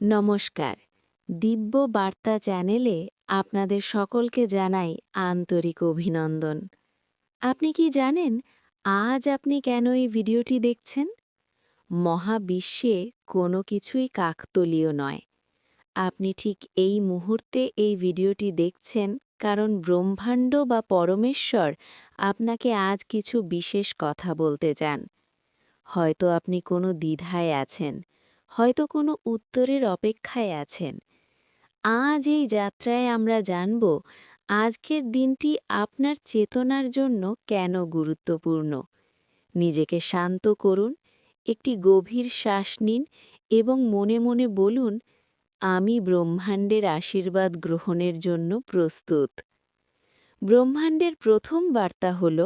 নমস্কার। দিব্য বার্তা চ্যানেলে আপনাদের সকলকে জানাই আন্তরিক অভিনন্দন। আপনি কি জানেন আজ আপনি কেন এই ভিডিওটি দেখছেন? মহাবিশ্বে কোনো কিছুই কাকতলীয় নয়। আপনি ঠিক এই মুহূর্তে এই ভিডিওটি দেখছেন কারণ ব্রহ্মাণ্ড বা পরমেশ্বর আপনাকে আজ কিছু বিশেষ কথা বলতে চান। হয়তো আপনি কোনো দ্বিধায় আছেন, হয়তো কোনো উত্তরের অপেক্ষায় আছেন। আজ এই যাত্রায় আমরা জানব আজকের দিনটি আপনার চেতনার জন্য কেন গুরুত্বপূর্ণ। নিজেকে শান্ত করুন, একটি গভীর শ্বাস নিন এবং মনে মনে বলুন, আমি ব্রহ্মাণ্ডের আশীর্বাদ গ্রহণের জন্য প্রস্তুত। ব্রহ্মাণ্ডের প্রথম বার্তা হল,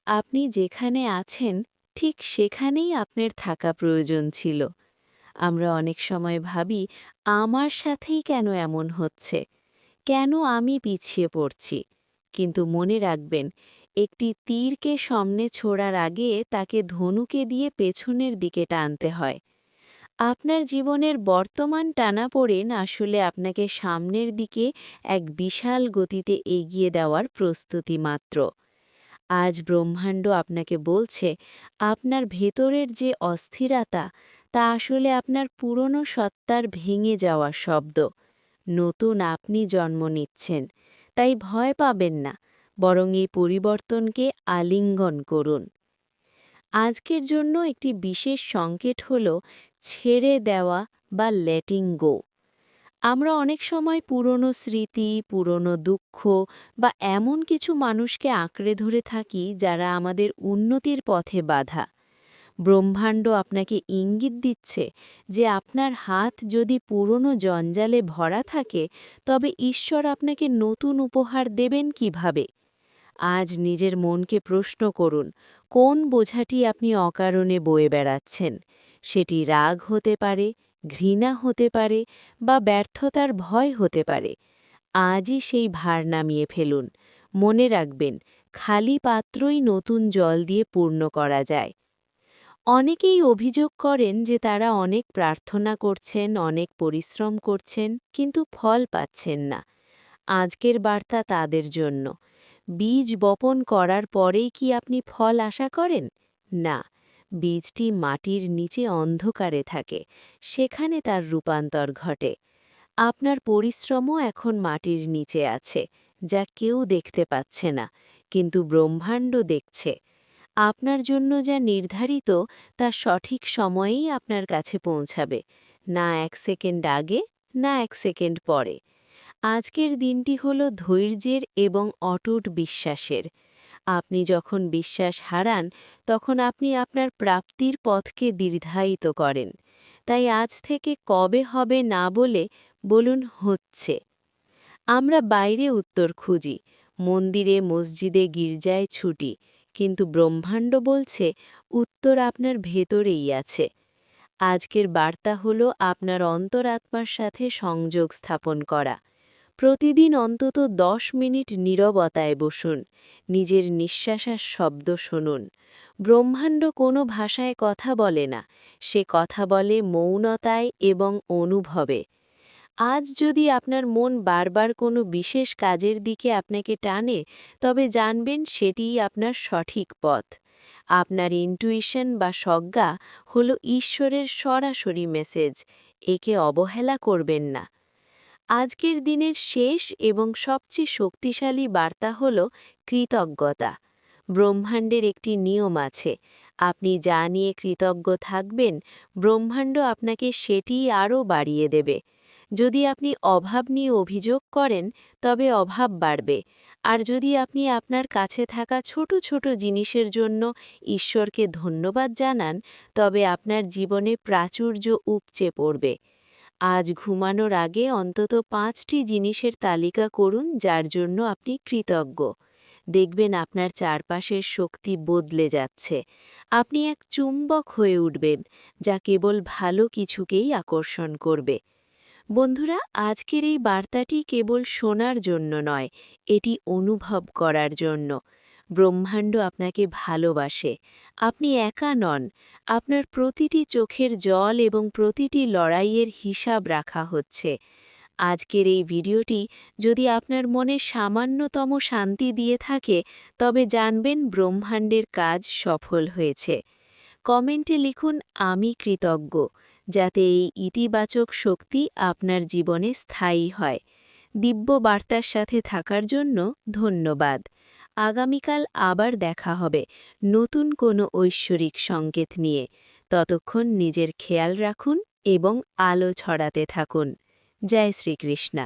আপনি যেখানে আছেন ঠিক সেখানেই আপনার থাকা প্রয়োজন ছিল। আমরা অনেক সময় ভাবি, আমার সাথেই কেন এমন হচ্ছে, কেন আমি পিছিয়ে পড়ছি। কিন্তু মনে রাখবেন, একটি তীরকে সামনে ছোড়ার আগে তাকে ধনুকে দিয়ে পেছনের দিকে টানতে হয়। আপনার জীবনের বর্তমান টানাপোড়েন আসলে আপনাকে সামনের দিকে এক বিশাল গতিতে এগিয়ে দেওয়ার প্রস্তুতি মাত্র। আজ ব্রহ্মাণ্ড আপনাকে বলছে, আপনার ভেতরের যে অস্থিরতা, তা আসলে আপনার পুরনো সত্তার ভেঙে যাওয়া শব্দ। নতুন আপনি জন্ম নিচ্ছেন, তাই ভয় পাবেন না, বরং এই পরিবর্তনকে আলিঙ্গন করুন। আজকের জন্য একটি বিশেষ সংকেত হল ছেড়ে দেওয়া বা লেটিং গো। আমরা অনেক সময় পুরনো স্মৃতি, পুরনো দুঃখ বা এমন কিছু মানুষকে আঁকড়ে ধরে থাকি যারা আমাদের উন্নতির পথে বাধা। ব্রহ্মাণ্ড আপনাকে ইঙ্গিত দিচ্ছে যে আপনার হাত যদি পুরনো জঞ্জালে ভরা থাকে, তবে ঈশ্বর আপনাকে নতুন উপহার দেবেন কিভাবে। আজ নিজের মনকে প্রশ্ন করুন, কোন বোঝাটি আপনি অকারণে বয়ে বেড়াচ্ছেন। সেটি রাগ হতে পারে, ঘৃণা হতে পারে বা ব্যর্থতার ভয় হতে পারে। আজই সেই ভার নামিয়ে ফেলুন। মনে রাখবেন, খালি পাত্রই নতুন জল দিয়ে পূর্ণ করা যায়। অনেকেই অভিযোগ করেন যে তারা অনেক প্রার্থনা করছেন, অনেক পরিশ্রম করছেন, কিন্তু ফল পাচ্ছেন না। আজকের বার্তা তাদের জন্য। বীজ বপন করার পরেই কি আপনি ফল আশা করেন? না, বীজটি মাটির নিচে অন্ধকারে থাকে, সেখানে তার রূপান্তর ঘটে। আপনার পরিশ্রমও এখন মাটির নিচে আছে, যা কেউ দেখতে পাচ্ছে না, কিন্তু ব্রহ্মাণ্ড দেখছে। আপনার জন্য যা নির্ধারিত তা সঠিক সময়েই আপনার কাছে পৌঁছাবে, না 1 সেকেন্ড আগে, না 1 সেকেন্ড পরে। আজকের দিনটি হল ধৈর্যের এবং অটুট বিশ্বাসের। আপনি যখন বিশ্বাস হারান, তখন আপনি আপনার প্রাপ্তির পথকে দীর্ঘায়িত করেন। তাই আজ থেকে কবে হবে না বলে বলুন, হচ্ছে। আমরা বাইরে উত্তর খুঁজি, মন্দিরে, মসজিদে, গির্জায় ছুটি, কিন্তু ব্রহ্মাণ্ড বলছে উত্তর আপনার ভেতরেই আছে। আজকের বার্তা হল আপনার অন্তরাত্মার সাথে সংযোগ স্থাপন করা। প্রতিদিন অন্তত 10 মিনিট নীরবতায় বসুন, নিজের নিঃশ্বাসের শব্দ শুনুন। ব্রহ্মাণ্ড কোনো ভাষায় কথা বলে না, সে কথা বলে মৌনতায় এবং অনুভবে। আজ যদি আপনার মন বারবার কোনো বিশেষ কাজের দিকে আপনাকে টানে, তবে জানবেন সেটিই আপনার সঠিক পথ। আপনার ইনটুইশন বা সজ্ঞা হল ঈশ্বরের সরাসরি মেসেজ, একে অবহেলা করবেন না। আজকের দিনের শেষ এবং সবচেয়ে শক্তিশালী বার্তা হল কৃতজ্ঞতা। ব্রহ্মাণ্ডের একটি নিয়ম আছে, আপনি যা নিয়ে কৃতজ্ঞ থাকবেন, ব্রহ্মাণ্ড আপনাকে সেটিই আরও বাড়িয়ে দেবে। যদি আপনি অভাব নিয়ে অভিযোগ করেন, তবে অভাব বাড়বে। আর যদি আপনি আপনার কাছে থাকা ছোট ছোট জিনিসের জন্য ঈশ্বরকে ধন্যবাদ জানান, তবে আপনার জীবনে প্রাচুর্য উপচে পড়বে। আজ ঘুমানোর আগে অন্তত 5টি জিনিসের তালিকা করুন যার জন্য আপনি কৃতজ্ঞ। দেখবেন আপনার চারপাশের শক্তি বদলে যাচ্ছে। আপনি এক চুম্বক হয়ে উঠবেন, যা কেবল ভালো কিছুকেই আকর্ষণ করবে। বন্ধুরা, আজকের এই বার্তাটি কেবল শোনার জন্য নয়, এটি অনুভব করার জন্য। ব্রহ্মাণ্ড আপনাকে ভালোবাসে। আপনি একা নন। আপনার প্রতিটি চোখের জল এবং প্রতিটি লড়াইয়ের হিসাব রাখা হচ্ছে। আজকের এই ভিডিওটি যদি আপনার মনে সামান্যতম শান্তি দিয়ে থাকে, তবে জানবেন ব্রহ্মাণ্ডের কাজ সফল হয়েছে। কমেন্টে লিখুন আমি কৃতজ্ঞ, যাতে এই ইতিবাচক শক্তি আপনার জীবনে স্থায়ী হয়। দিব্য বার্তার সাথে থাকার জন্য ধন্যবাদ। আগামীকাল আবার দেখা হবে নতুন কোনো ঐশ্বরিক সংকেত নিয়ে। ততক্ষণ নিজের খেয়াল রাখুন এবং আলো ছড়াতে থাকুন। জয় শ্রীকৃষ্ণ।